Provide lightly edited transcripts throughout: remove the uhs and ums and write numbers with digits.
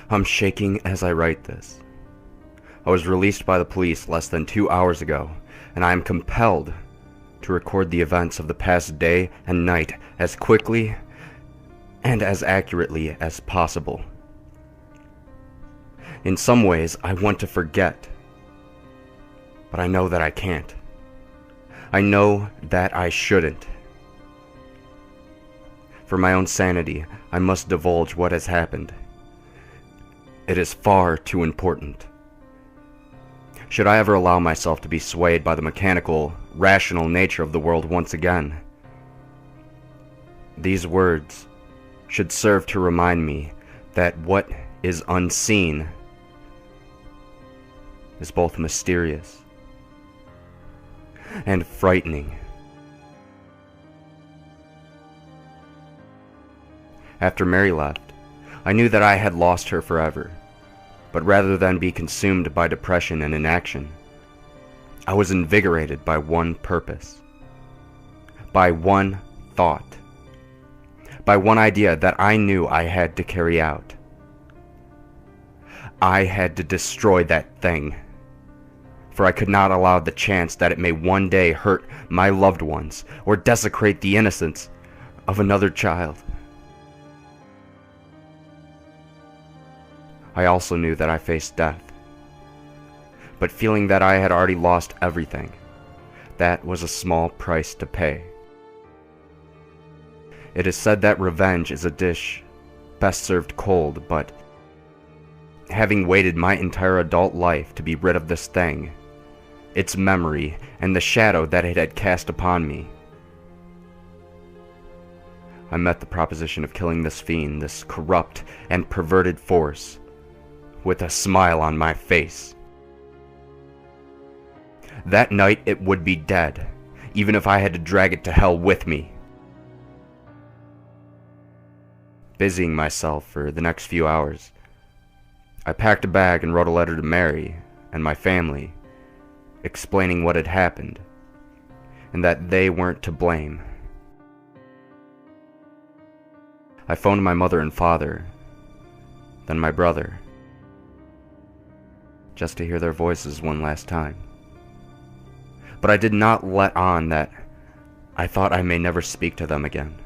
I'm shaking as I write this. I was released by the police less than 2 hours ago, and I am compelled to record the events of the past day and night as quickly and as accurately as possible. In some ways, I want to forget, but I know that I can't. I know that I shouldn't. For my own sanity, I must divulge what has happened. It is far too important. Should I ever allow myself to be swayed by the mechanical, rational nature of the world once again, these words should serve to remind me that what is unseen is both mysterious and frightening. After Mary left, I knew that I had lost her forever, but rather than be consumed by depression and inaction, I was invigorated by one purpose, by one thought, by one idea that I knew I had to carry out. I had to destroy that thing, for I could not allow the chance that it may one day hurt my loved ones or desecrate the innocence of another child. I also knew that I faced death, but feeling that I had already lost everything, that was a small price to pay. It is said that revenge is a dish best served cold, but having waited my entire adult life to be rid of this thing, its memory, and the shadow that it had cast upon me, I met the proposition of killing this fiend, this corrupt and perverted force, with a smile on my face. That night it would be dead, even if I had to drag it to hell with me. Busying myself for the next few hours, I packed a bag and wrote a letter to Mary and my family, explaining what had happened, and that they weren't to blame. I phoned my mother and father, then my brother, just to hear their voices one last time. But I did not let on that I thought I may never speak to them again.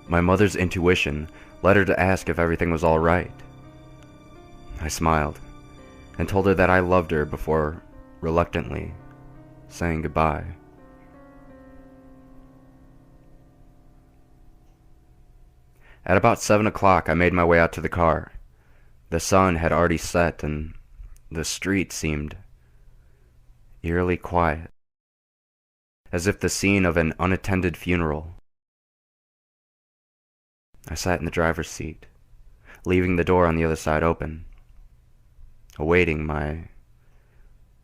My mother's intuition led her to ask if everything was all right. I smiled and told her that I loved her before reluctantly saying goodbye. At about 7 o'clock, I made my way out to the car. The sun had already set, and the street seemed eerily quiet, as if the scene of an unattended funeral. I sat in the driver's seat, leaving the door on the other side open, awaiting my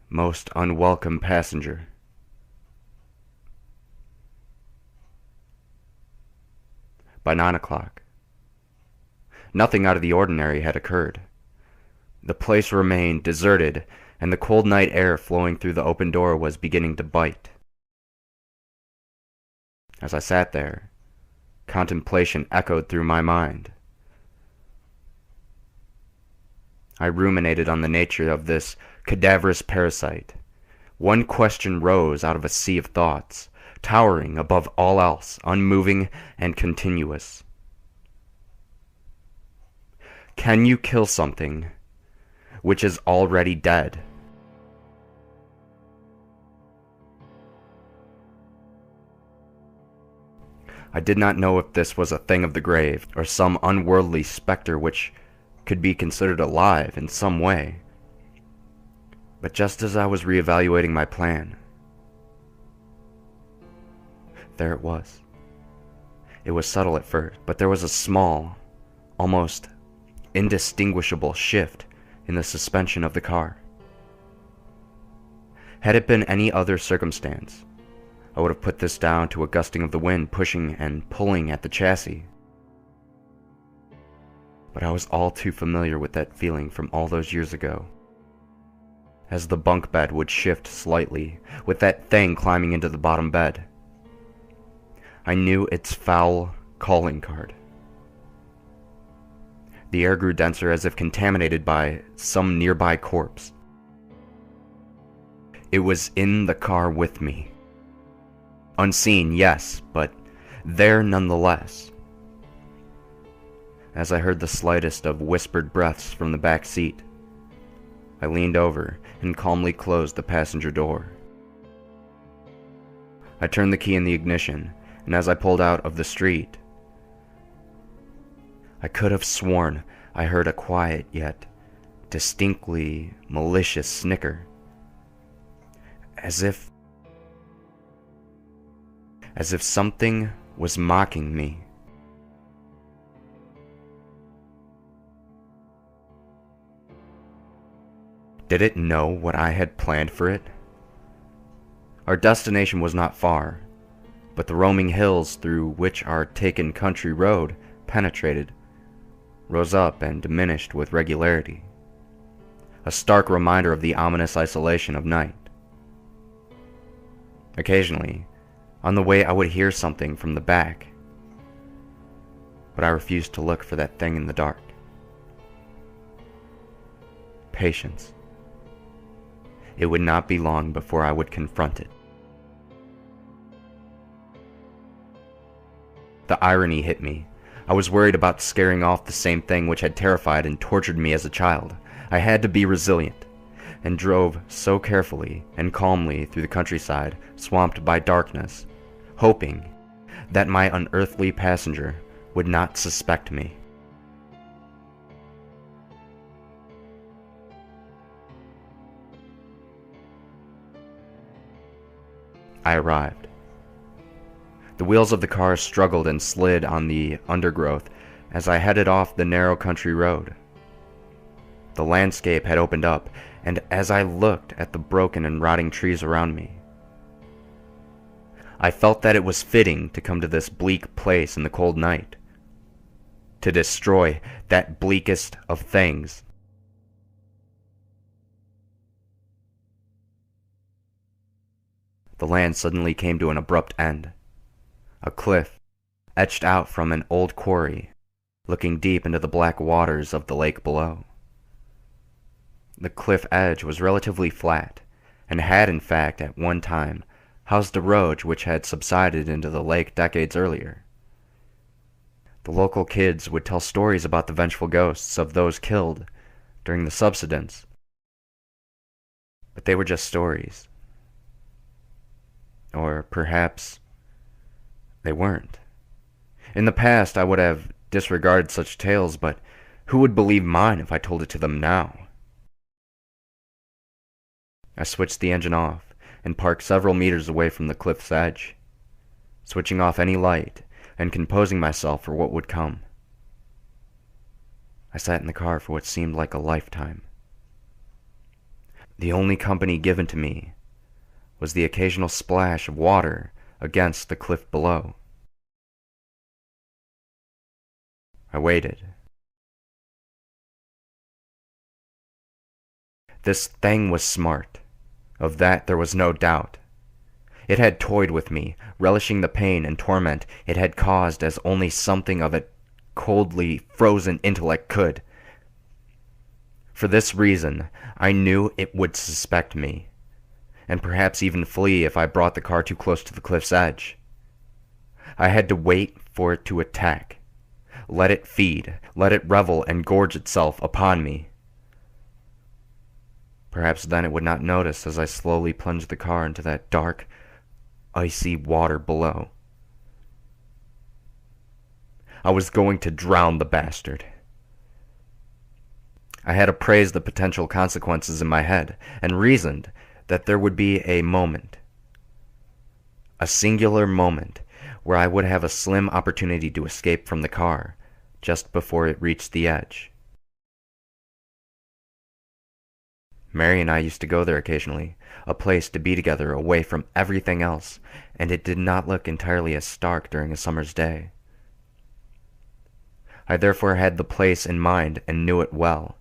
most unwelcome passenger. By 9 o'clock, nothing out of the ordinary had occurred. The place remained deserted, and the cold night air flowing through the open door was beginning to bite. As I sat there, contemplation echoed through my mind. I ruminated on the nature of this cadaverous parasite. One question rose out of a sea of thoughts, towering above all else, unmoving and continuous. Can you kill something which is already dead? I did not know if this was a thing of the grave, or some unworldly specter which could be considered alive in some way. But just as I was reevaluating my plan, there it was. It was subtle at first, but there was a small, almost indistinguishable shift in the suspension of the car. Had it been any other circumstance, I would have put this down to a gusting of the wind pushing and pulling at the chassis. But I was all too familiar with that feeling from all those years ago. As the bunk bed would shift slightly, with that thing climbing into the bottom bed, I knew its foul calling card. The air grew denser as if contaminated by some nearby corpse. It was in the car with me. Unseen, yes, but there nonetheless. As I heard the slightest of whispered breaths from the back seat, I leaned over and calmly closed the passenger door. I turned the key in the ignition, and as I pulled out of the street, I could have sworn I heard a quiet yet distinctly malicious snicker, as if something was mocking me. Did it know what I had planned for it? Our destination was not far, but the roaming hills through which our taken country road penetrated rose up and diminished with regularity, a stark reminder of the ominous isolation of night. Occasionally, on the way I would hear something from the back, but I refused to look for that thing in the dark. Patience. It would not be long before I would confront it. The irony hit me. I was worried about scaring off the same thing which had terrified and tortured me as a child. I had to be resilient, and drove so carefully and calmly through the countryside, swamped by darkness, hoping that my unearthly passenger would not suspect me. I arrived. The wheels of the car struggled and slid on the undergrowth as I headed off the narrow country road. The landscape had opened up, and as I looked at the broken and rotting trees around me, I felt that it was fitting to come to this bleak place in the cold night, to destroy that bleakest of things. The land suddenly came to an abrupt end. A cliff, etched out from an old quarry, looking deep into the black waters of the lake below. The cliff edge was relatively flat, and had in fact at one time housed a road which had subsided into the lake decades earlier. The local kids would tell stories about the vengeful ghosts of those killed during the subsidence, but they were just stories. Or perhaps they weren't. In the past, I would have disregarded such tales, but who would believe mine if I told it to them now? I switched the engine off and parked several meters away from the cliff's edge, switching off any light and composing myself for what would come. I sat in the car for what seemed like a lifetime. The only company given to me was the occasional splash of water against the cliff below. I waited. This thing was smart. Of that there was no doubt. It had toyed with me, relishing the pain and torment it had caused as only something of its coldly frozen intellect could. For this reason, I knew it would suspect me, and perhaps even flee if I brought the car too close to the cliff's edge. I had to wait for it to attack, let it feed, let it revel and gorge itself upon me. Perhaps then it would not notice as I slowly plunged the car into that dark, icy water below. I was going to drown the bastard. I had appraised the potential consequences in my head, and reasoned that there would be a moment, a singular moment, where I would have a slim opportunity to escape from the car just before it reached the edge. Mary and I used to go there occasionally, a place to be together away from everything else, and it did not look entirely as stark during a summer's day. I therefore had the place in mind and knew it well.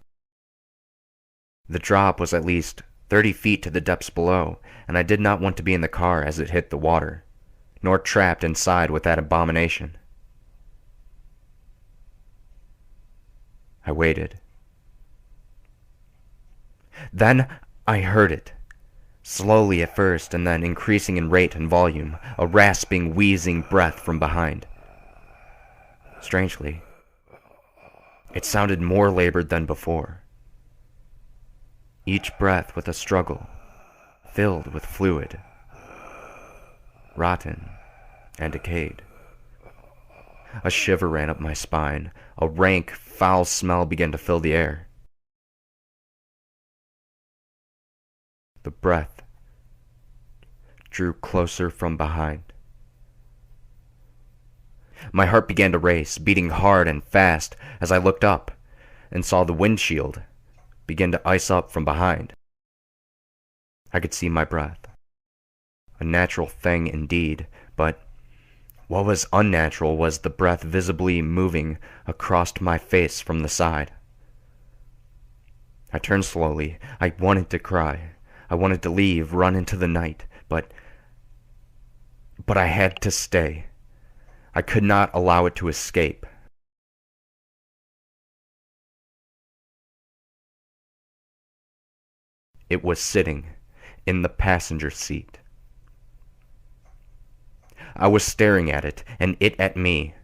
The drop was at least 30 feet to the depths below, and I did not want to be in the car as it hit the water, nor trapped inside with that abomination. I waited. Then I heard it. Slowly at first, and then increasing in rate and volume, a rasping, wheezing breath from behind. Strangely, it sounded more labored than before. Each breath with a struggle, filled with fluid, rotten and decayed. A shiver ran up my spine. A rank, foul smell began to fill the air. The breath drew closer from behind. My heart began to race, beating hard and fast as I looked up and saw the windshield begin to ice up from behind. I could see my breath. A natural thing indeed, but what was unnatural was the breath visibly moving across my face from the side. I turned slowly. I wanted to cry. I wanted to leave, run into the night, but I had to stay. I could not allow it to escape. It was sitting in the passenger seat. I was staring at it, and it at me.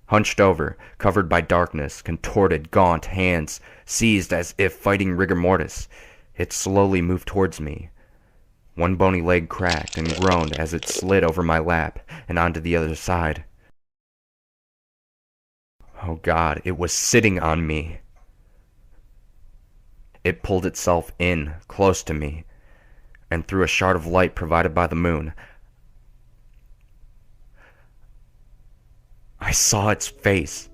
Hunched over, covered by darkness, contorted, gaunt hands seized as if fighting rigor mortis, it slowly moved towards me. One bony leg cracked and groaned as it slid over my lap and onto the other side. Oh God, it was sitting on me. It pulled itself in, close to me, and through a shard of light provided by the moon, I saw its face.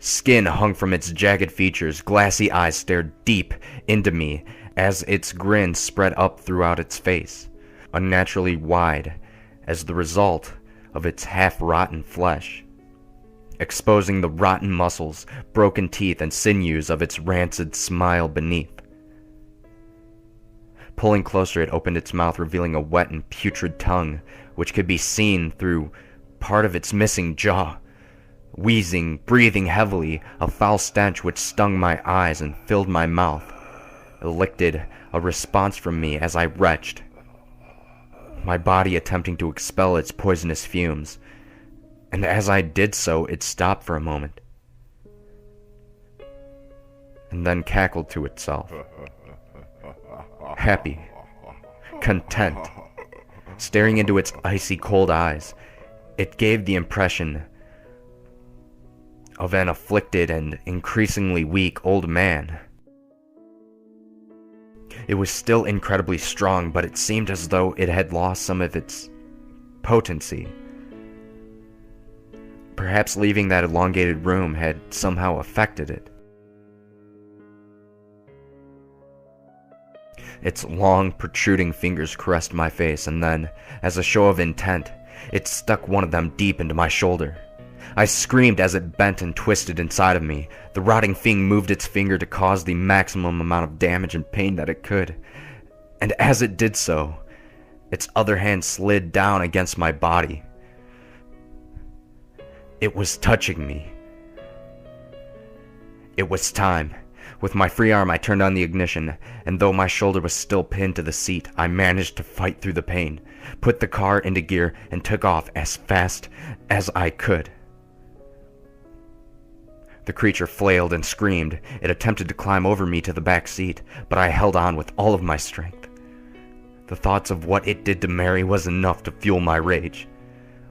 Skin hung from its jagged features, glassy eyes stared deep into me as its grin spread up throughout its face, unnaturally wide as the result of its half-rotten flesh, exposing the rotten muscles, broken teeth, and sinews of its rancid smile beneath. Pulling closer, it opened its mouth, revealing a wet and putrid tongue, which could be seen through part of its missing jaw. Wheezing, breathing heavily, a foul stench which stung my eyes and filled my mouth, elicited a response from me as I retched, my body attempting to expel its poisonous fumes. And as I did so, it stopped for a moment, and then cackled to itself. Happy, content, staring into its icy cold eyes, it gave the impression of an afflicted and increasingly weak old man. It was still incredibly strong, but it seemed as though it had lost some of its potency. Perhaps leaving that elongated room had somehow affected it. Its long, protruding fingers caressed my face, and then, as a show of intent, it stuck one of them deep into my shoulder. I screamed as it bent and twisted inside of me. The rotting thing moved its finger to cause the maximum amount of damage and pain that it could. And as it did so, its other hand slid down against my body. It was touching me. It was time. With my free arm, I turned on the ignition, and though my shoulder was still pinned to the seat, I managed to fight through the pain, put the car into gear, and took off as fast as I could. The creature flailed and screamed. It attempted to climb over me to the back seat, but I held on with all of my strength. The thoughts of what it did to Mary was enough to fuel my rage.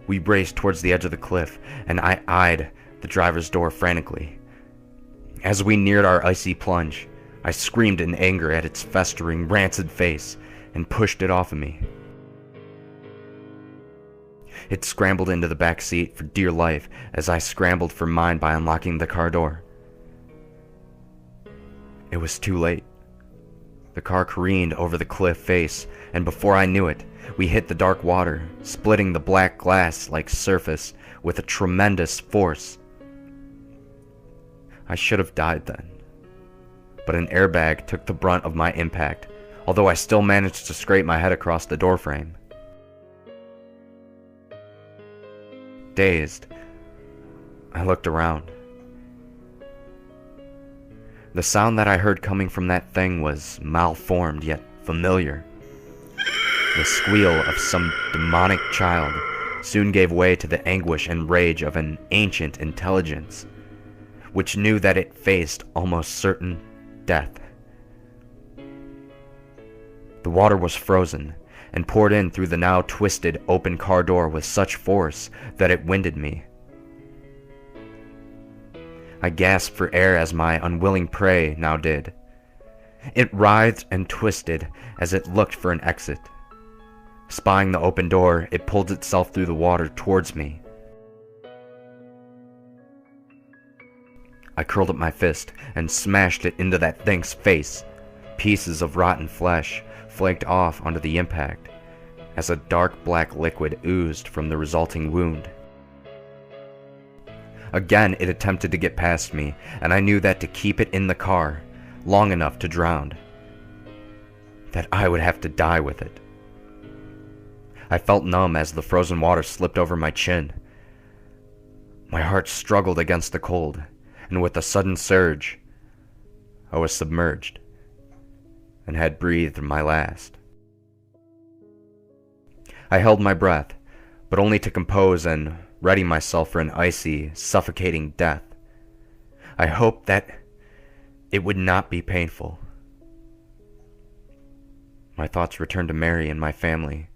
We raced towards the edge of the cliff, and I eyed the driver's door frantically. As we neared our icy plunge, I screamed in anger at its festering, rancid face and pushed it off of me. It scrambled into the back seat for dear life as I scrambled for mine by unlocking the car door. It was too late. The car careened over the cliff face, and before I knew it, we hit the dark water, splitting the black glass-like surface with a tremendous force. I should have died then, but an airbag took the brunt of my impact, although I still managed to scrape my head across the doorframe. Dazed, I looked around. The sound that I heard coming from that thing was malformed yet familiar. The squeal of some demonic child soon gave way to the anguish and rage of an ancient intelligence, which knew that it faced almost certain death. The water was frozen and poured in through the now twisted open car door with such force that it winded me. I gasped for air as my unwilling prey now did. It writhed and twisted as it looked for an exit. Spying the open door, it pulled itself through the water towards me. I curled up my fist and smashed it into that thing's face. Pieces of rotten flesh flaked off onto the impact as a dark black liquid oozed from the resulting wound. Again, it attempted to get past me, and I knew that to keep it in the car long enough to drown, that I would have to die with it. I felt numb as the frozen water slipped over my chin. My heart struggled against the cold, and with a sudden surge, I was submerged and had breathed my last. I held my breath, but only to compose and ready myself for an icy, suffocating death. I hoped that it would not be painful. My thoughts returned to Mary and my family.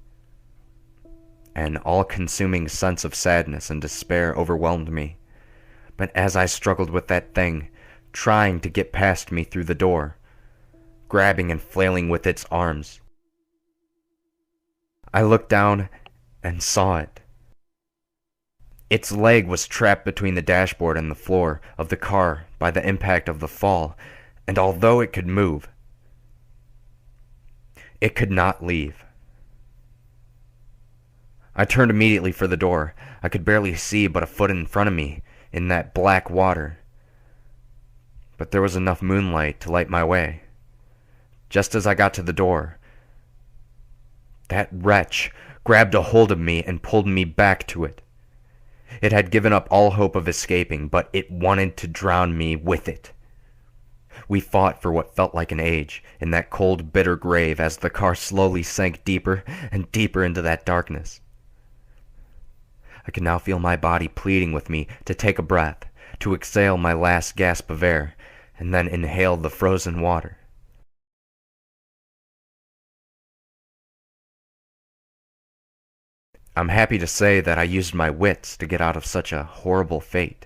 An all-consuming sense of sadness and despair overwhelmed me. But as I struggled with that thing, trying to get past me through the door, grabbing and flailing with its arms, I looked down and saw it. Its leg was trapped between the dashboard and the floor of the car by the impact of the fall, and although it could move, it could not leave. I turned immediately for the door. I could barely see but a foot in front of me in that black water, but there was enough moonlight to light my way. Just as I got to the door, that wretch grabbed a hold of me and pulled me back to it. It had given up all hope of escaping, but it wanted to drown me with it. We fought for what felt like an age in that cold, bitter grave as the car slowly sank deeper and deeper into that darkness. I could now feel my body pleading with me to take a breath, to exhale my last gasp of air, and then inhale the frozen water. I'm happy to say that I used my wits to get out of such a horrible fate.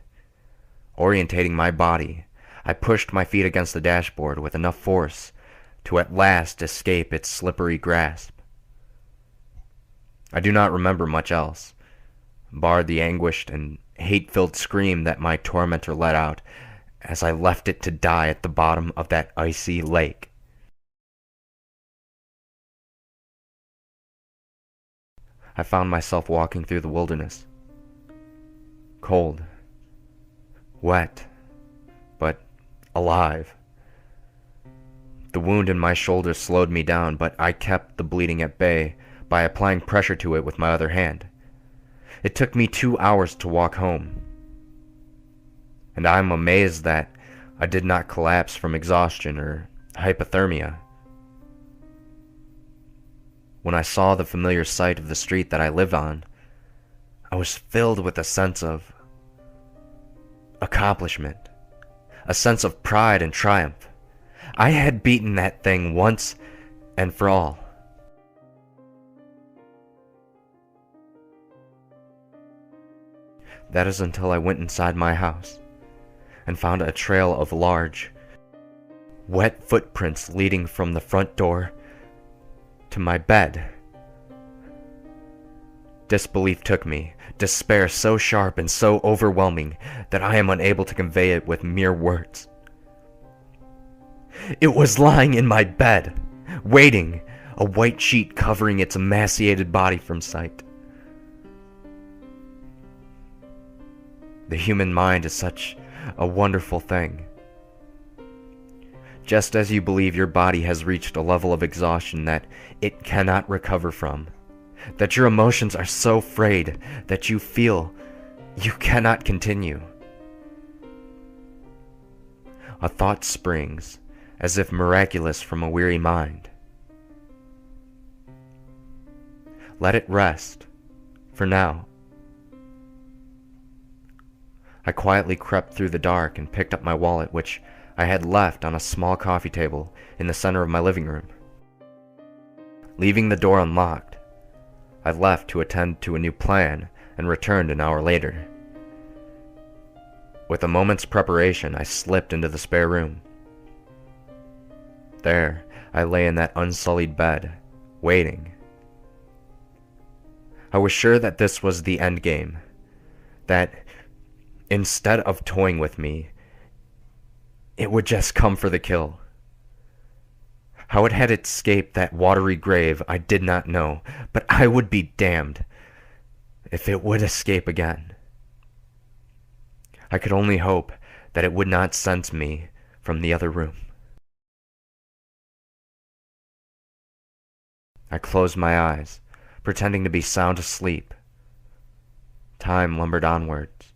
Orientating my body, I pushed my feet against the dashboard with enough force to at last escape its slippery grasp. I do not remember much else, bar the anguished and hate-filled scream that my tormentor let out as I left it to die at the bottom of that icy lake. I found myself walking through the wilderness. Cold, wet, but alive. The wound in my shoulder slowed me down, but I kept the bleeding at bay by applying pressure to it with my other hand. It took me 2 hours to walk home, and I am amazed that I did not collapse from exhaustion or hypothermia. When I saw the familiar sight of the street that I lived on, I was filled with a sense of accomplishment, a sense of pride and triumph. I had beaten that thing once and for all. That is until I went inside my house and found a trail of large, wet footprints leading from the front door to my bed. Disbelief took me, despair so sharp and so overwhelming that I am unable to convey it with mere words. It was lying in my bed, waiting, a white sheet covering its emaciated body from sight. The human mind is such a wonderful thing. Just as you believe your body has reached a level of exhaustion that it cannot recover from, that your emotions are so frayed that you feel you cannot continue, A thought springs, as if miraculous from a weary mind. Let it rest, for now. I quietly crept through the dark and picked up my wallet, which I had left on a small coffee table in the center of my living room. Leaving the door unlocked, I left to attend to a new plan and returned an hour later. With a moment's preparation, I slipped into the spare room. There, I lay in that unsullied bed, waiting. I was sure that this was the end game, that instead of toying with me, it would just come for the kill. How it had escaped that watery grave I did not know, but I would be damned if it would escape again. I could only hope that it would not sense me from the other room. I closed my eyes, pretending to be sound asleep. Time lumbered onwards,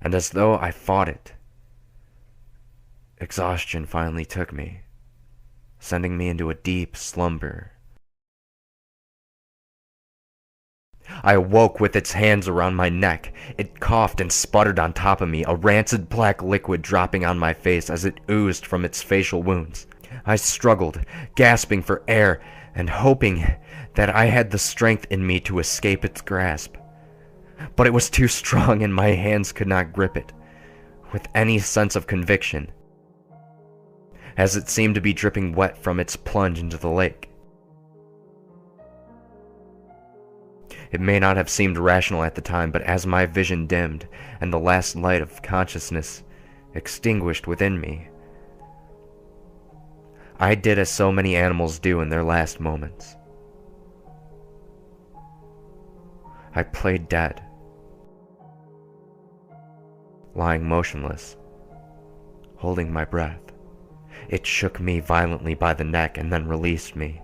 and as though I fought it, exhaustion finally took me, sending me into a deep slumber. I awoke with its hands around my neck. It coughed and sputtered on top of me, a rancid black liquid dropping on my face as it oozed from its facial wounds. I struggled, gasping for air and hoping that I had the strength in me to escape its grasp. But it was too strong and my hands could not grip it with any sense of conviction, as it seemed to be dripping wet from its plunge into the lake. It may not have seemed rational at the time, but as my vision dimmed and the last light of consciousness extinguished within me, I did as so many animals do in their last moments. I played dead, lying motionless, holding my breath. It shook me violently by the neck and then released me.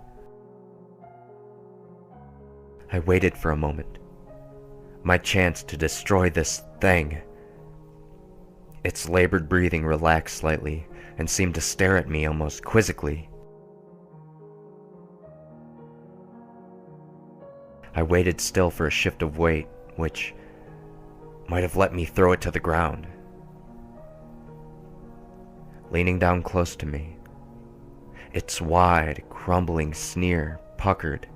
I waited for a moment, my chance to destroy this thing. Its labored breathing relaxed slightly and seemed to stare at me almost quizzically. I waited still for a shift of weight, which might have let me throw it to the ground. Leaning down close to me, its wide, crumbling sneer puckered,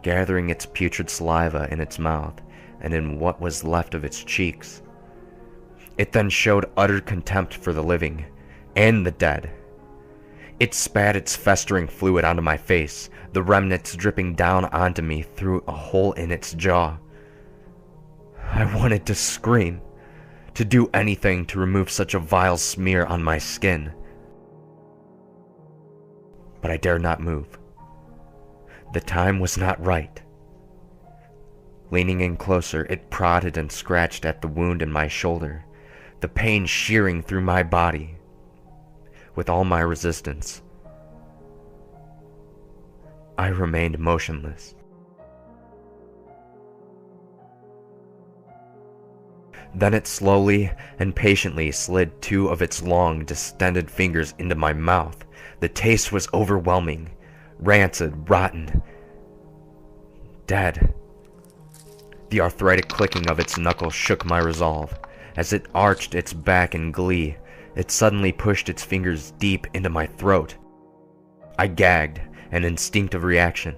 gathering its putrid saliva in its mouth and in what was left of its cheeks. It then showed utter contempt for the living and the dead. It spat its festering fluid onto my face, the remnants dripping down onto me through a hole in its jaw. I wanted to scream, to do anything to remove such a vile smear on my skin. But I dared not move. The time was not right. Leaning in closer, it prodded and scratched at the wound in my shoulder, the pain shearing through my body. With all my resistance, I remained motionless. Then it slowly and patiently slid two of its long, distended fingers into my mouth. The taste was overwhelming, rancid, rotten, dead. The arthritic clicking of its knuckles shook my resolve. As it arched its back in glee, it suddenly pushed its fingers deep into my throat. I gagged, an instinctive reaction.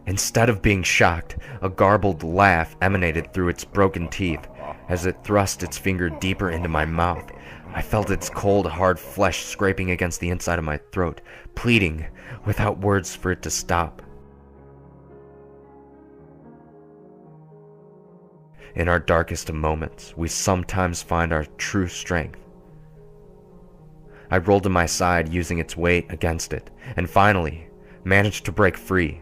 Instead of being shocked, a garbled laugh emanated through its broken teeth. As it thrust its finger deeper into my mouth, I felt its cold, hard flesh scraping against the inside of my throat, pleading without words for it to stop. In our darkest of moments, we sometimes find our true strength. I rolled to my side using its weight against it, and finally managed to break free.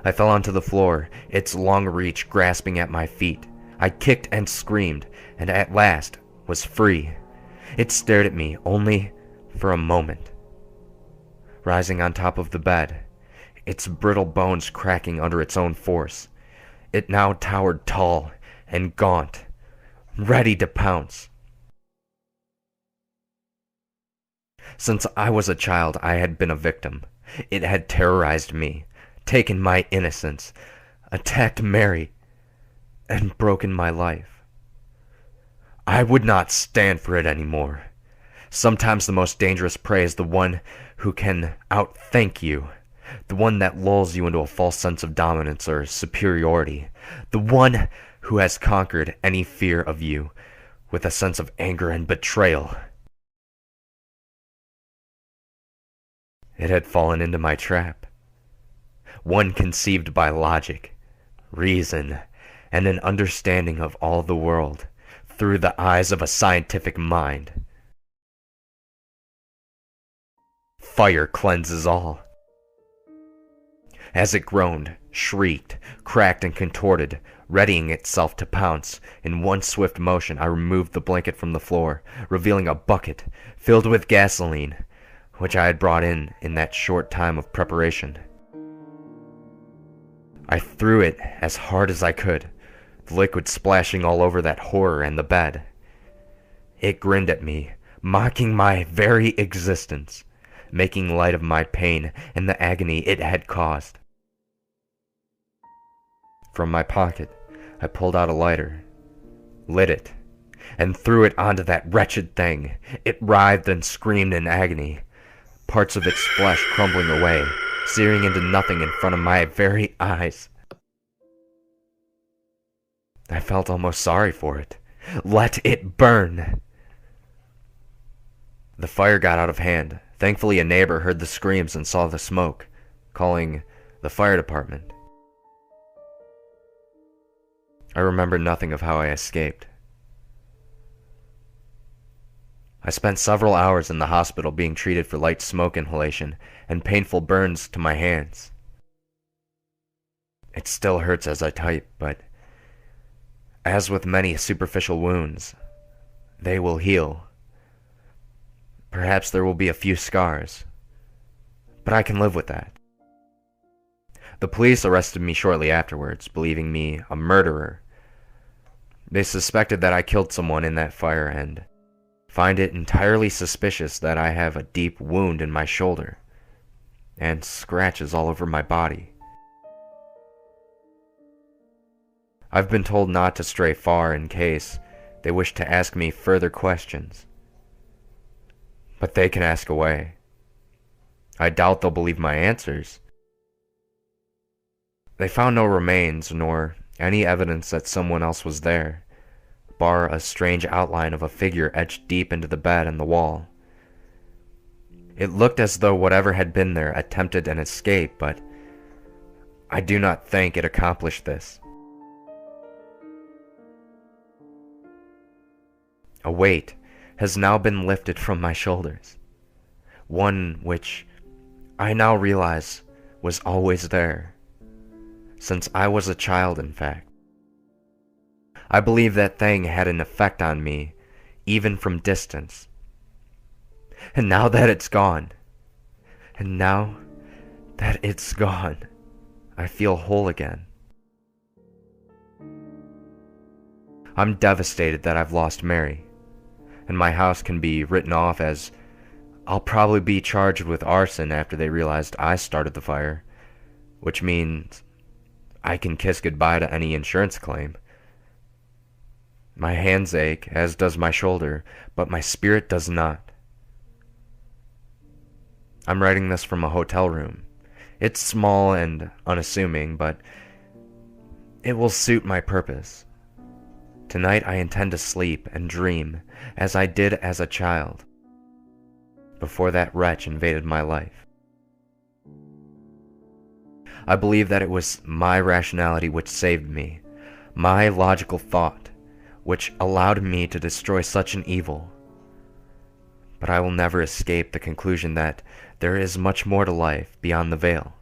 I fell onto the floor, its long reach grasping at my feet. I kicked and screamed, and at last was free. It stared at me only for a moment. Rising on top of the bed, its brittle bones cracking under its own force, it now towered tall and gaunt, ready to pounce. Since I was a child, I had been a victim. It had terrorized me, taken my innocence, attacked Mary, and broken my life. I would not stand for it anymore. Sometimes the most dangerous prey is the one who can outthink you, the one that lulls you into a false sense of dominance or superiority, the one who has conquered any fear of you with a sense of anger and betrayal. It had fallen into my trap. One conceived by logic, reason, and an understanding of all the world through the eyes of a scientific mind. Fire cleanses all. As it groaned, shrieked, cracked, and contorted, readying itself to pounce, in one swift motion I removed the blanket from the floor, revealing a bucket filled with gasoline, which I had brought in that short time of preparation. I threw it as hard as I could, the liquid splashing all over that horror and the bed. It grinned at me, mocking my very existence, making light of my pain and the agony it had caused. From my pocket, I pulled out a lighter, lit it, and threw it onto that wretched thing. It writhed and screamed in agony, parts of its flesh crumbling away, searing into nothing in front of my very eyes. I felt almost sorry for it. Let it burn! The fire got out of hand. Thankfully, a neighbor heard the screams and saw the smoke, calling the fire department. I remember nothing of how I escaped. I spent several hours in the hospital being treated for light smoke inhalation and painful burns to my hands. It still hurts as I type, but as with many superficial wounds, they will heal. Perhaps there will be a few scars, but I can live with that. The police arrested me shortly afterwards, believing me a murderer. They suspected that I killed someone in that fire and find it entirely suspicious that I have a deep wound in my shoulder and scratches all over my body. I've been told not to stray far in case they wish to ask me further questions. But they can ask away. I doubt they'll believe my answers. They found no remains nor any evidence that someone else was there, bar a strange outline of a figure etched deep into the bed and the wall. It looked as though whatever had been there attempted an escape, but I do not think it accomplished this. A weight has now been lifted from my shoulders, one which I now realize was always there, since I was a child, in fact. I believe that thing had an effect on me, even from distance. And now that it's gone, I feel whole again. I'm devastated that I've lost Mary, and my house can be written off as I'll probably be charged with arson after they realized I started the fire, which means I can kiss goodbye to any insurance claim. My hands ache, as does my shoulder, but my spirit does not. I'm writing this from a hotel room. It's small and unassuming, but it will suit my purpose. Tonight I intend to sleep and dream as I did as a child, before that wretch invaded my life. I believe that it was my rationality which saved me, my logical thought, which allowed me to destroy such an evil. But I will never escape the conclusion that there is much more to life beyond the veil,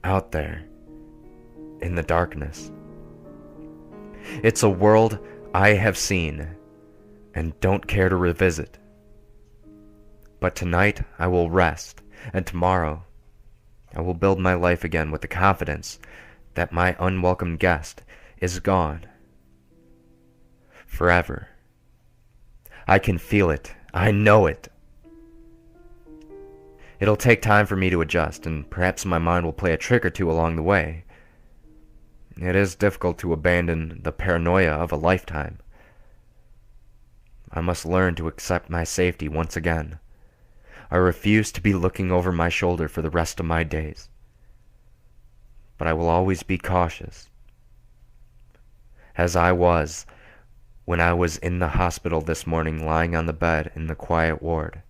out there, in the darkness. It's a world I have seen and don't care to revisit. But tonight I will rest, and tomorrow I will build my life again with the confidence that my unwelcome guest is gone. Forever. I can feel it. I know it. It'll take time for me to adjust, and perhaps my mind will play a trick or two along the way. It is difficult to abandon the paranoia of a lifetime. I must learn to accept my safety once again. I refuse to be looking over my shoulder for the rest of my days. But I will always be cautious, as I was when I was in the hospital this morning lying on the bed in the quiet ward.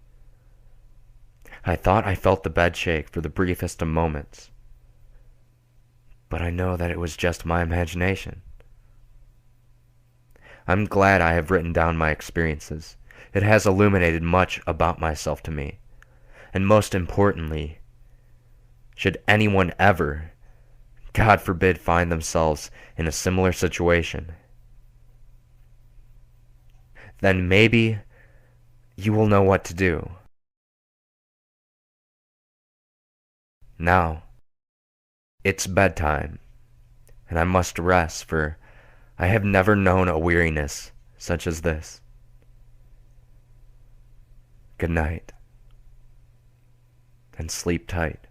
I thought I felt the bed shake for the briefest of moments, but I know that it was just my imagination. I'm glad I have written down my experiences. It has illuminated much about myself to me, and most importantly, should anyone ever, God forbid, find themselves in a similar situation, then maybe you will know what to do. Now, it's bedtime, and I must rest, for I have never known a weariness such as this. Good night, and sleep tight.